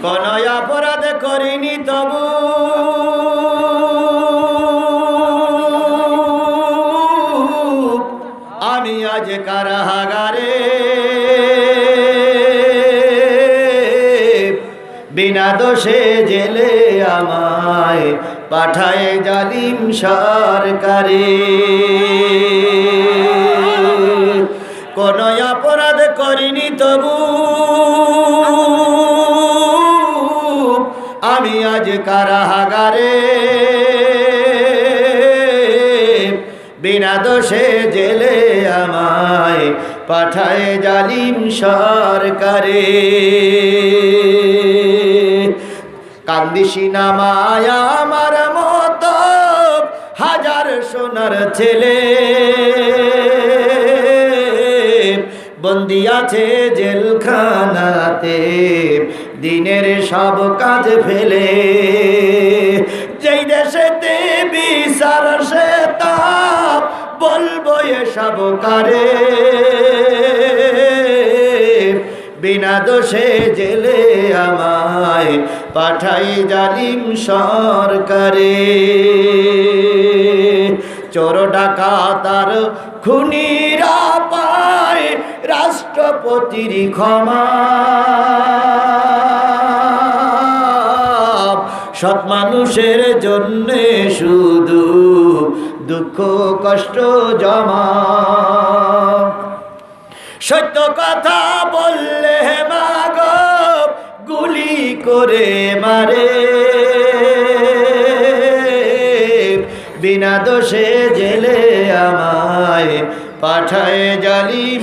কোন অপরাধ করিনি তবু আমি আজ কারাগারে বিনা দোষে জেলে আমায় পাঠায় জালিম সরকারে। কোন অপরাধ করিনি তবু আমি আজ কারাগারে বিনা দোষে জেলে আমায় পাঠায় জালিম সরকারে। কান্দিসি না মায়া আমার মতো হাজার সোনার ছেলে বন্দি আছে জেলখানাতে দিনের সব কাজ ফেলে। যেই দেশেতে বিচার সে তাপ বলবো এসব কারে বিনা দোষে জেলে আমায় পাঠাই জালিম সরকারে। চোর ডাকাত আর খুনিরা পায় রাষ্ট্রপতির ক্ষমা, সৎ মানুষের জন্যে শুধু দুঃখ কষ্ট জমা। সত্য কথা বললে মাগো গুলি করে মারে বিনা দোষে জেলে আমায় পাঠায় জালিম